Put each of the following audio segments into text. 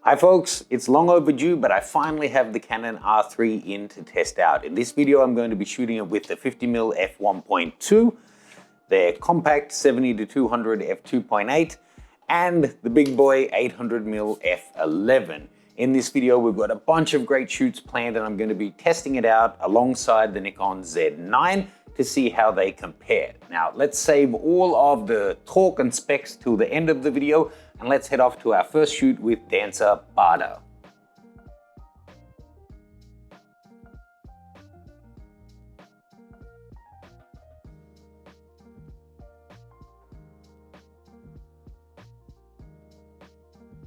Hi folks, it's long overdue, but I finally have the Canon R3 in to test out. In this video, I'm going to be shooting it with the 50mm f1.2, their compact 70-200 f2.8, and the big boy 800mm f11. In this video, we've got a bunch of great shoots planned, and I'm going to be testing it out alongside the Nikon Z9 to see how they compare. Now, let's save all of the talk and specs till the end of the video, and let's head off to our first shoot with dancer Bada.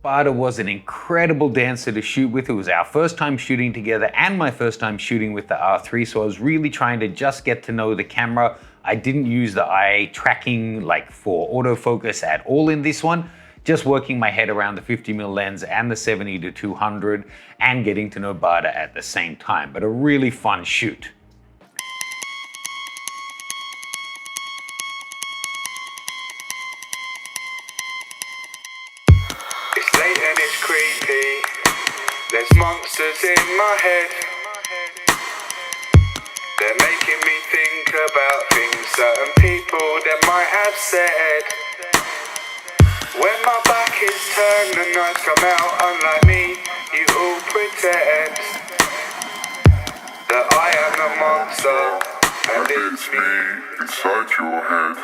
Bada was an incredible dancer to shoot with. It was our first time shooting together and my first time shooting with the R3, so I was really trying to just get to know the camera. I didn't use the eye tracking like for autofocus at all in this one, just working my head around the 50mm lens and the 70-200 and getting to know Bada at the same time, but a really fun shoot. It's late and it's creepy, there's monsters in my head. They're making me think about things certain people that might have said. When my back is turned, the nights come out. Unlike me, you all pretend that I am the monster, and it's me inside your head.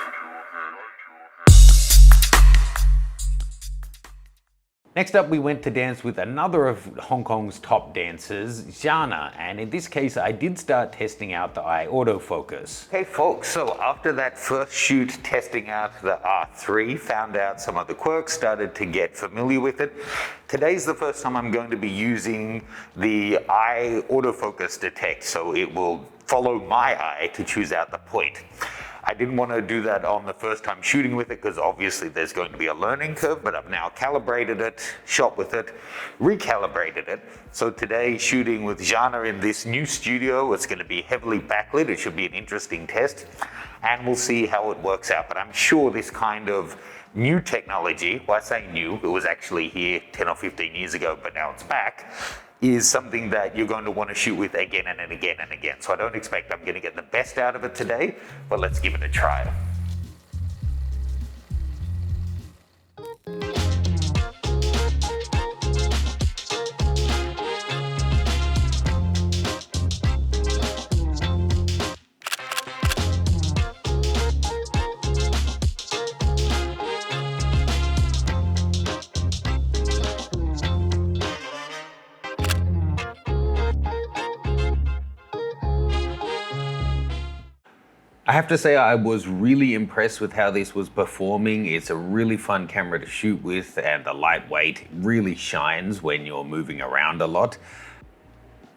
Next up, we went to dance with another of Hong Kong's top dancers, Jana, and in this case, I did start testing out the eye autofocus. Okay folks, so after that first shoot testing out the R3, found out some of the quirks, started to get familiar with it. Today's the first time I'm going to be using the eye autofocus detect, so it will follow my eye to choose out the point. I didn't want to do that on the first time shooting with it because obviously there's going to be a learning curve, but I've now calibrated it, shot with it, recalibrated it. So today, shooting with Jana in this new studio, it's going to be heavily backlit. It should be an interesting test, and we'll see how it works out. But I'm sure this kind of new technology, well, I say new, it was actually here 10 or 15 years ago, but now it's back, is something that you're going to want to shoot with again and again and again. So I don't expect I'm going to get the best out of it today, but let's give it a try. I have to say I was really impressed with how this was performing. It's a really fun camera to shoot with, and the lightweight really shines when you're moving around a lot.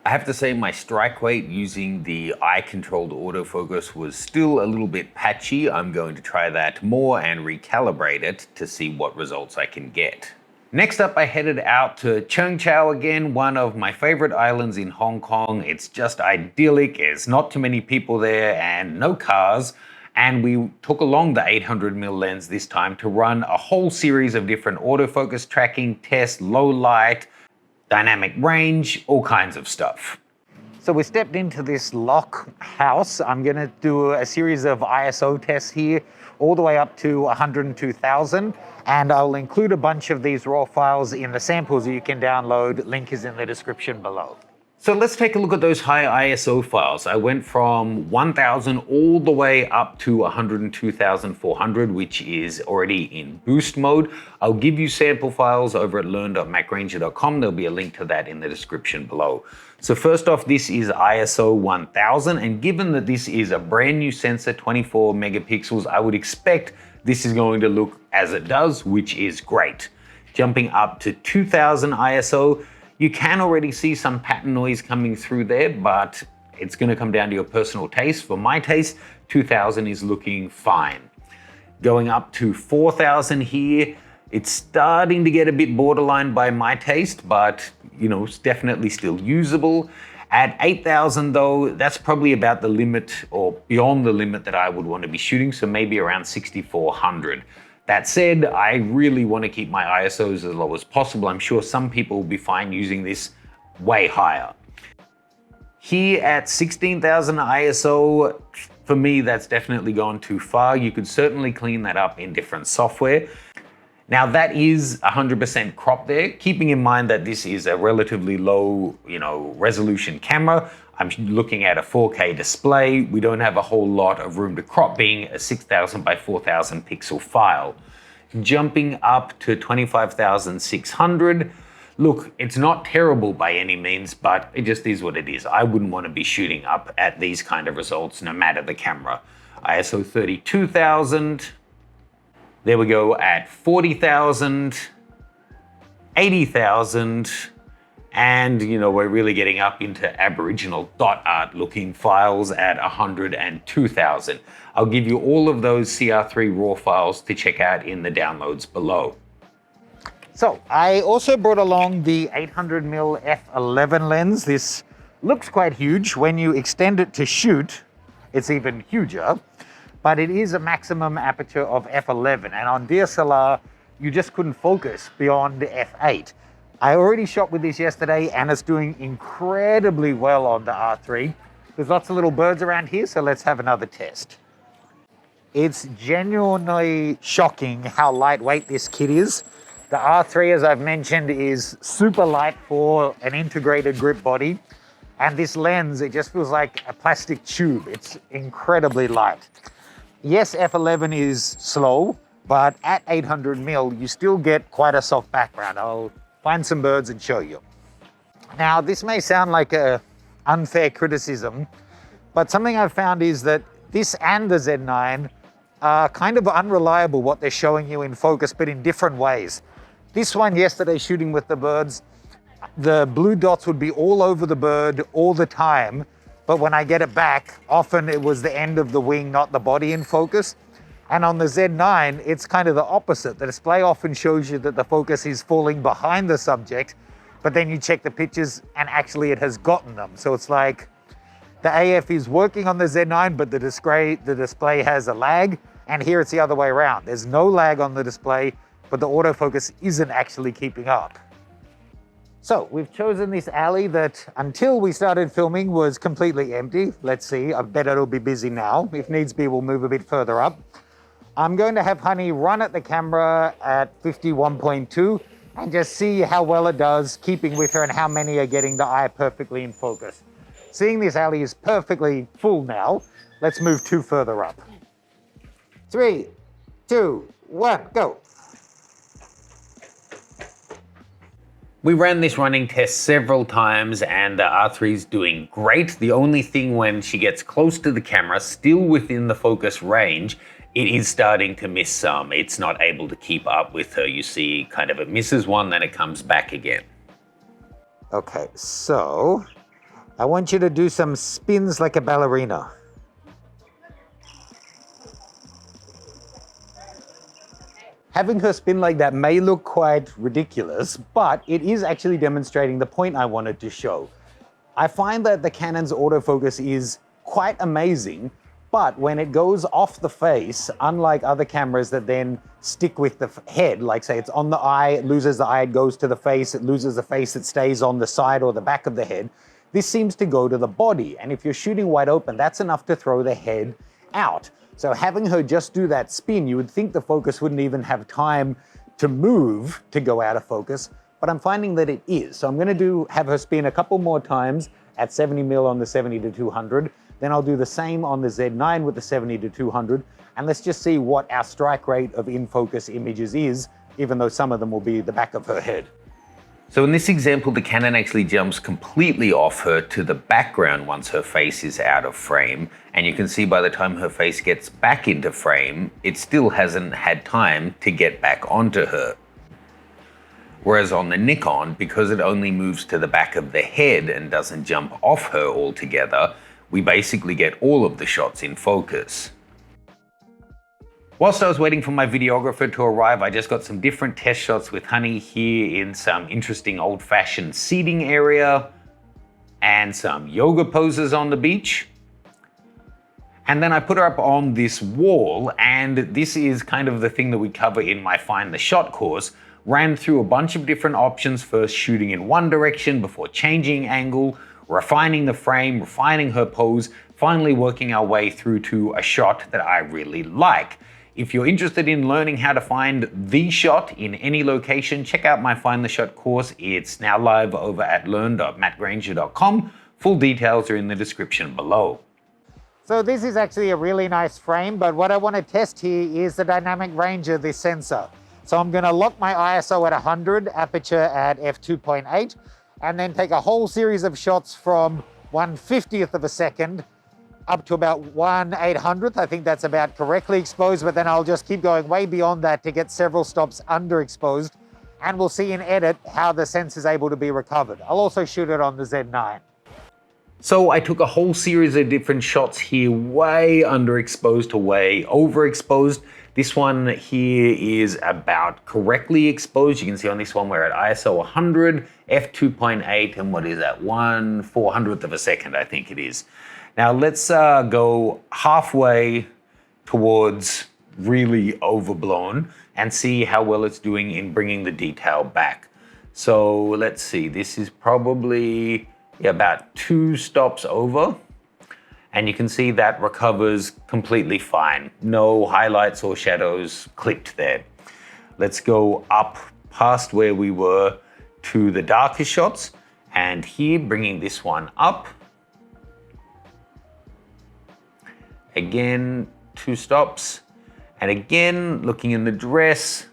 I have to say my strike weight using the eye-controlled autofocus was still a little bit patchy. I'm going to try that more and recalibrate it to see what results I can get. Next up, I headed out to Cheung Chau again, one of my favorite islands in Hong Kong. It's just idyllic, there's not too many people there and no cars. And we took along the 800mm lens this time to run a whole series of different autofocus tracking tests, low light, dynamic range, all kinds of stuff. So we stepped into this lock house. I'm gonna do a series of ISO tests here, all the way up to 102,000. And I'll include a bunch of these raw files in the samples that you can download. Link is in the description below. So let's take a look at those high ISO files. I went from 1000 all the way up to 102,400, which is already in boost mode. I'll give you sample files over at learn.macgranger.com. There'll be a link to that in the description below. So first off, this is ISO 1000, and given that this is a brand new sensor, 24 megapixels, I would expect this is going to look as it does, which is great. Jumping up to 2000 ISO, you can already see some pattern noise coming through there, but it's going to come down to your personal taste. For my taste, 2000 is looking fine. Going up to 4000 here, it's starting to get a bit borderline by my taste, but you know, it's definitely still usable. At 8,000 though, that's probably about the limit or beyond the limit that I would want to be shooting, so maybe around 6,400. That said, I really want to keep my ISOs as low as possible. I'm sure some people will be fine using this way higher. Here at 16,000 ISO, for me, that's definitely gone too far. You could certainly clean that up in different software. Now that is 100% crop there, keeping in mind that this is a relatively low, resolution camera. I'm looking at a 4K display. We don't have a whole lot of room to crop, being a 6,000 by 4,000 pixel file. Jumping up to 25,600. Look, it's not terrible by any means, but it just is what it is. I wouldn't want to be shooting up at these kind of results no matter the camera. ISO 32,000. There we go at 40,000, 80,000, and we're really getting up into Aboriginal dot art looking files at 102,000. I'll give you all of those CR3 RAW files to check out in the downloads below. So I also brought along the 800 Mil F11 lens. This looks quite huge. When you extend it to shoot, it's even huger. But it is a maximum aperture of f11, and on DSLR, you just couldn't focus beyond f8. I already shot with this yesterday, and it's doing incredibly well on the R3. There's lots of little birds around here, so let's have another test. It's genuinely shocking how lightweight this kit is. The R3, as I've mentioned, is super light for an integrated grip body. And this lens, it just feels like a plastic tube. It's incredibly light. Yes, f11 is slow, but at 800 mil, you still get quite a soft background. I'll find some birds and show you. Now, this may sound like an unfair criticism, but something I've found is that this and the Z9 are kind of unreliable what they're showing you in focus, but in different ways. This one yesterday, shooting with the birds, the blue dots would be all over the bird all the time. But when I get it back, often it was the end of the wing, not the body in focus. And on the Z9, it's kind of the opposite. The display often shows you that the focus is falling behind the subject, but then you check the pictures and actually it has gotten them. So it's like the AF is working on the Z9, but the display has a lag. And here it's the other way around. There's no lag on the display, but the autofocus isn't actually keeping up. So we've chosen this alley that until we started filming was completely empty. Let's see, I bet it'll be busy now. If needs be, we'll move a bit further up. I'm going to have Honey run at the camera at 51.2 and just see how well it does, keeping with her and how many are getting the eye perfectly in focus. Seeing this alley is perfectly full now, let's move 2 further up. 3, 2, 1, go. We ran this running test several times and the R3's doing great. The only thing when she gets close to the camera, still within the focus range, it is starting to miss some. It's not able to keep up with her. You see kind of it misses one, then it comes back again. Okay, so I want you to do some spins like a ballerina. Having her spin like that may look quite ridiculous, but it is actually demonstrating the point I wanted to show. I find that the Canon's autofocus is quite amazing, but when it goes off the face, unlike other cameras that then stick with the head, like say it's on the eye, it loses the eye, it goes to the face, it loses the face, it stays on the side or the back of the head, this seems to go to the body. And if you're shooting wide open, that's enough to throw the head out. So having her just do that spin, you would think the focus wouldn't even have time to move to go out of focus, but I'm finding that it is. So I'm gonna have her spin a couple more times at 70 mil on the 70-200, then I'll do the same on the Z9 with the 70-200, and let's just see what our strike rate of in-focus images is, even though some of them will be the back of her head. So in this example, the Canon actually jumps completely off her to the background once her face is out of frame. And you can see by the time her face gets back into frame, it still hasn't had time to get back onto her. Whereas on the Nikon, because it only moves to the back of the head and doesn't jump off her altogether, we basically get all of the shots in focus. Whilst I was waiting for my videographer to arrive, I just got some different test shots with Honey here in some interesting old-fashioned seating area and some yoga poses on the beach. And then I put her up on this wall, and this is kind of the thing that we cover in my Find the Shot course. Ran through a bunch of different options, first shooting in one direction before changing angle, refining the frame, refining her pose, finally working our way through to a shot that I really like. If you're interested in learning how to find the shot in any location, check out my Find the Shot course. It's now live over at learn.mattgranger.com. Full details are in the description below. So this is actually a really nice frame, but what I want to test here is the dynamic range of this sensor. So I'm going to lock my ISO at 100, aperture at f2.8, and then take a whole series of shots from 1/50th of a second up to about 1/800th. I think that's about correctly exposed, but then I'll just keep going way beyond that to get several stops underexposed, and we'll see in edit how the sensor is able to be recovered. I'll also shoot it on the Z9. So I took a whole series of different shots here, way underexposed to way overexposed. This one here is about correctly exposed. You can see on this one we're at ISO 100, f2.8, and what is that, 1/400th of a second, I think it is. Now let's go halfway towards really overblown and see how well it's doing in bringing the detail back. So let's see, this is probably about 2 stops over, and you can see that recovers completely fine. No highlights or shadows clipped there. Let's go up past where we were to the darker shots, and here bringing this one up. Again, 2 stops, and again, looking in the dress,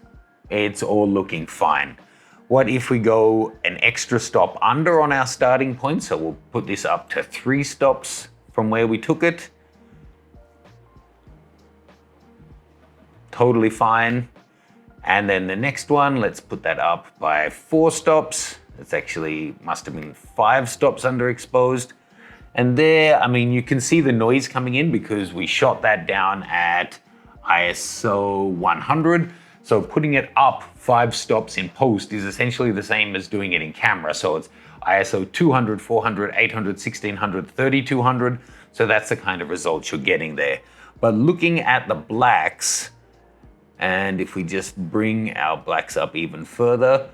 it's all looking fine. What if we go an extra stop under on our starting point? So we'll put this up to 3 stops from where we took it. Totally fine. And then the next one, let's put that up by 4 stops. It's actually must have been 5 stops underexposed. And there, I mean, you can see the noise coming in because we shot that down at ISO 100. So putting it up 5 stops in post is essentially the same as doing it in camera. So it's ISO 200, 400, 800, 1600, 3200. So that's the kind of results you're getting there. But looking at the blacks, and if we just bring our blacks up even further,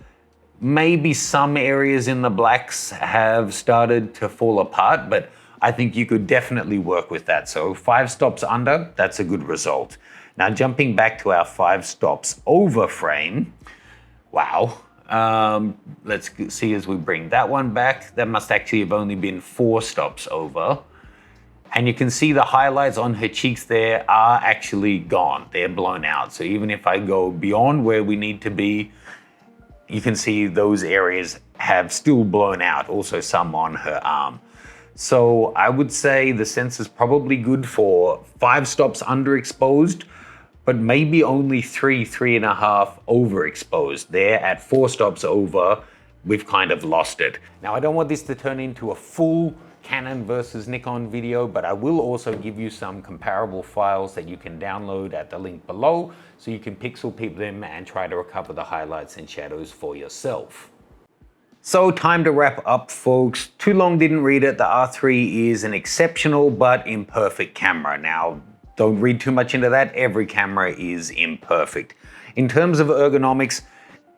maybe some areas in the blacks have started to fall apart, but I think you could definitely work with that. So 5 stops under, that's a good result. Now jumping back to our 5 stops over frame, wow. Let's see as we bring that one back. That must actually have only been 4 stops over. And you can see the highlights on her cheeks there are actually gone. They're blown out. So even if I go beyond where we need to be, you can see those areas have still blown out, also some on her arm. So I would say the sensor's probably good for 5 stops underexposed, but maybe only 3.5 overexposed. There at 4 stops over, we've kind of lost it. Now I don't want this to turn into a full Canon versus Nikon video, but I will also give you some comparable files that you can download at the link below, so you can pixel peep them and try to recover the highlights and shadows for yourself. So time to wrap up, folks. Too long didn't read it. The R3 is an exceptional but imperfect camera. Now, don't read too much into that. Every camera is imperfect. In terms of ergonomics,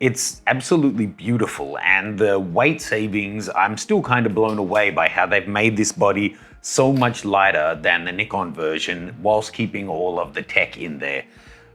it's absolutely beautiful, and the weight savings, I'm still kind of blown away by how they've made this body so much lighter than the Nikon version whilst keeping all of the tech in there.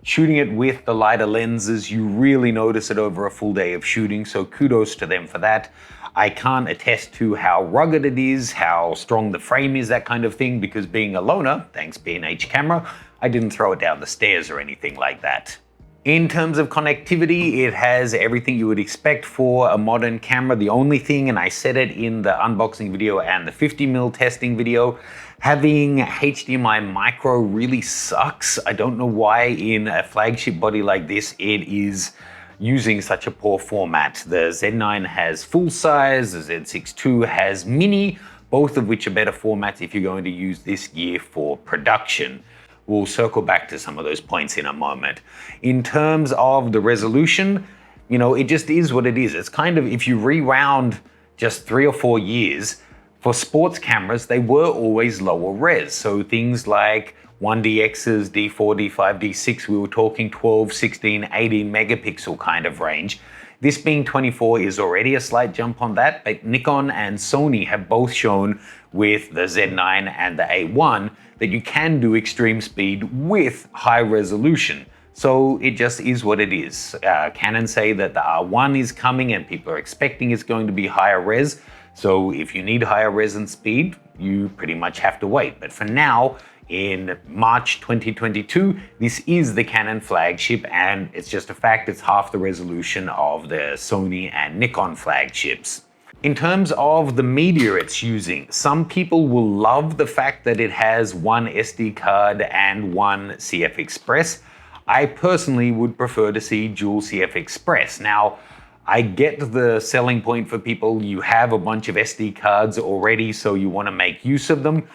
Shooting it with the lighter lenses, you really notice it over a full day of shooting, so kudos to them for that. I can't attest to how rugged it is, how strong the frame is, that kind of thing, because being a loner, thanks B&H camera, I didn't throw it down the stairs or anything like that. In terms of connectivity, it has everything you would expect for a modern camera. The only thing, and I said it in the unboxing video and the 50mm testing video, having HDMI micro really sucks. I don't know why in a flagship body like this, it is using such a poor format. The Z9 has full size, the Z6 II has mini, both of which are better formats if you're going to use this gear for production. We'll circle back to some of those points in a moment. In terms of the resolution, you know, it just is what it is. It's kind of, if you rewound just 3 or 4 years, For sports cameras, they were always lower res, so things like 1DXs, D4, D5, D6, we were talking 12, 16, 18 megapixel kind of range. This being 24 is already a slight jump on that, but Nikon and Sony have both shown with the Z9 and the A1 that you can do extreme speed with high resolution. So it just is what it is. Canon say that the R1 is coming and people are expecting it's going to be higher res. So if you need higher res and speed, you pretty much have to wait. But for now, in March 2022, this is the Canon flagship, and it's just a fact it's half the resolution of the Sony and Nikon flagships. In terms of the media it's using, some people will love the fact that it has one SD card and one CF Express. I personally would prefer to see dual CF Express. Now, I get the selling point for people. You have a bunch of SD cards already, so you want to make use of them.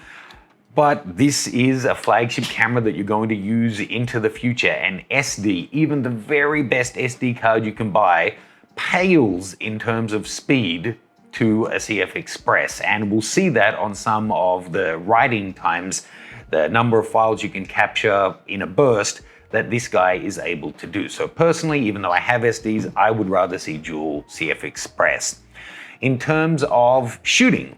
But this is a flagship camera that you're going to use into the future, and SD, even the very best SD card you can buy, pales in terms of speed to a CF Express. And we'll see that on some of the writing times, the number of files you can capture in a burst that this guy is able to do. So personally, even though I have SDs, I would rather see dual CF Express. In terms of shooting,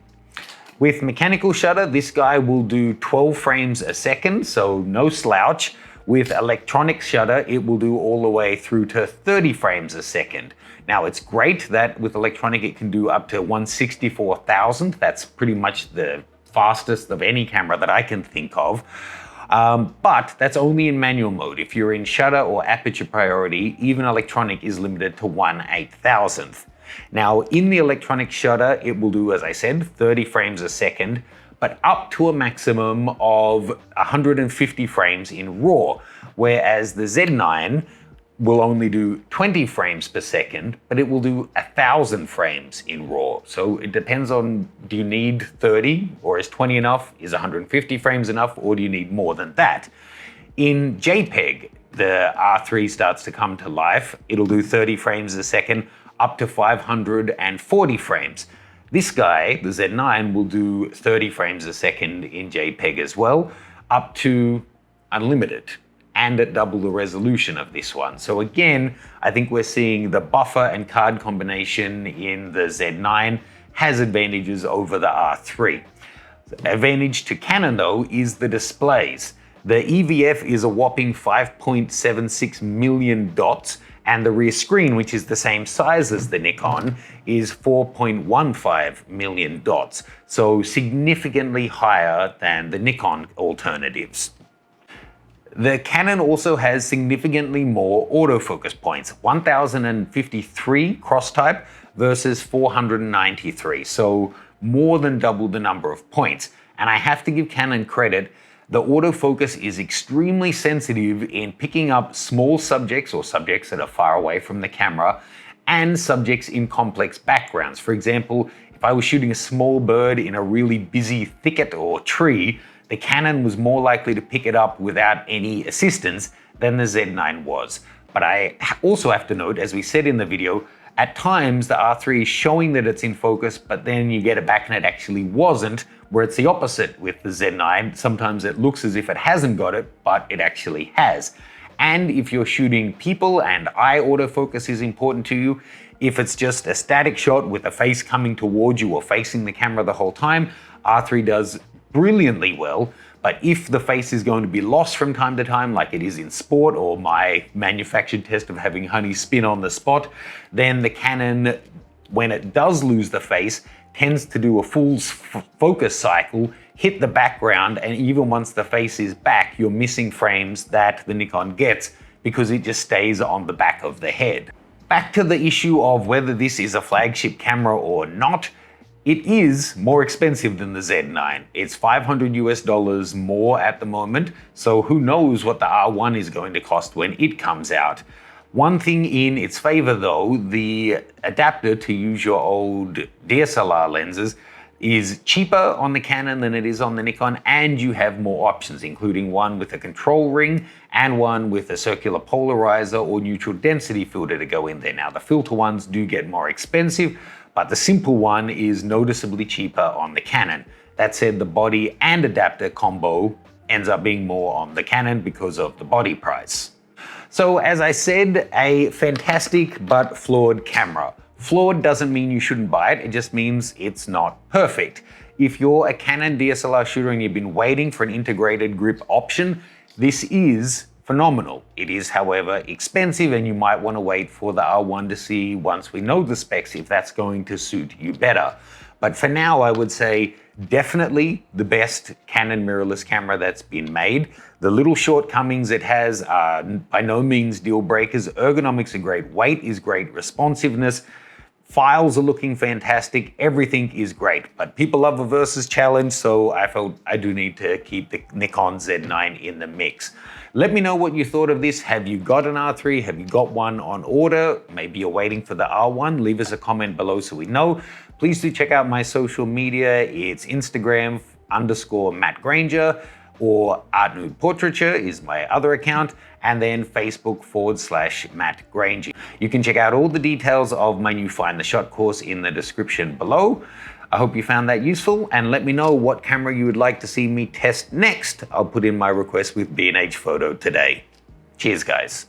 with mechanical shutter, this guy will do 12 frames a second, so no slouch. With electronic shutter, it will do all the way through to 30 frames a second. Now, it's great that with electronic, it can do up to 1/64,000. That's pretty much the fastest of any camera that I can think of. But that's only in manual mode. If you're in shutter or aperture priority, even electronic is limited to 1/8000th. Now, in the electronic shutter, it will do, as I said, 30 frames a second, but up to a maximum of 150 frames in RAW, whereas the Z9 will only do 20 frames per second, but it will do 1,000 frames in RAW. So it depends on, do you need 30 or is 20 enough? Is 150 frames enough, or do you need more than that? In JPEG, the R3 starts to come to life. It'll do 30 frames a second, up to 540 frames. This guy, the Z9, will do 30 frames a second in JPEG as well, up to unlimited, and at double the resolution of this one. So again, I think we're seeing the buffer and card combination in the Z9 has advantages over the R3. The advantage to Canon though is the displays. The EVF is a whopping 5.76 million dots, and the rear screen, which is the same size as the Nikon, is 4.15 million dots, so significantly higher than the Nikon alternatives. The Canon also has significantly more autofocus points, 1,053 cross type versus 493, so more than double the number of points. And I have to give Canon credit. The autofocus is extremely sensitive in picking up small subjects or subjects that are far away from the camera and subjects in complex backgrounds. For example, if I was shooting a small bird in a really busy thicket or tree, the Canon was more likely to pick it up without any assistance than the Z9 was. But I also have to note, as we said in the video, at times the R3 is showing that it's in focus, but then you get it back and it actually wasn't, where it's the opposite with the Z9. Sometimes it looks as if it hasn't got it, but it actually has. And if you're shooting people and eye autofocus is important to you, if it's just a static shot with a face coming towards you or facing the camera the whole time, R3 does brilliantly well. But if the face is going to be lost from time to time, like it is in sport or my manufactured test of having honey spin on the spot, then the Canon, when it does lose the face, tends to do a full focus cycle, hit the background, and even once the face is back, you're missing frames that the Nikon gets because it just stays on the back of the head. Back to the issue of whether this is a flagship camera or not. It is more expensive than the Z9. It's $500 more at the moment, so who knows what the R1 is going to cost when it comes out. One thing in its favor though, the adapter to use your old DSLR lenses is cheaper on the Canon than it is on the Nikon, and you have more options, including one with a control ring and one with a circular polarizer or neutral density filter to go in there. Now, the filter ones do get more expensive, but the simple one is noticeably cheaper on the Canon. That said, the body and adapter combo ends up being more on the Canon because of the body price. So as I said, a fantastic but flawed camera. Flawed doesn't mean you shouldn't buy it, it just means it's not perfect. If you're a Canon DSLR shooter and you've been waiting for an integrated grip option, this is phenomenal. It is, however, expensive, and you might want to wait for the R1 to see, once we know the specs, if that's going to suit you better. But for now, I would say definitely the best Canon mirrorless camera that's been made. The little shortcomings it has are by no means deal breakers. Ergonomics are great, weight is great, responsiveness, files are looking fantastic, everything is great. But people love a versus challenge, so I felt I do need to keep the Nikon Z9 in the mix. Let me know what you thought of this. Have you got an R3? Have you got one on order? Maybe you're waiting for the R1. Leave us a comment below so we know. Please do check out my social media. It's Instagram _Matt Granger, or Art Nude Portraiture is my other account, and then Facebook /Matt Granger. You can check out all the details of my new Find the Shot course in the description below. I hope you found that useful, and let me know what camera you would like to see me test next. I'll put in my request with B&H Photo today. Cheers, guys.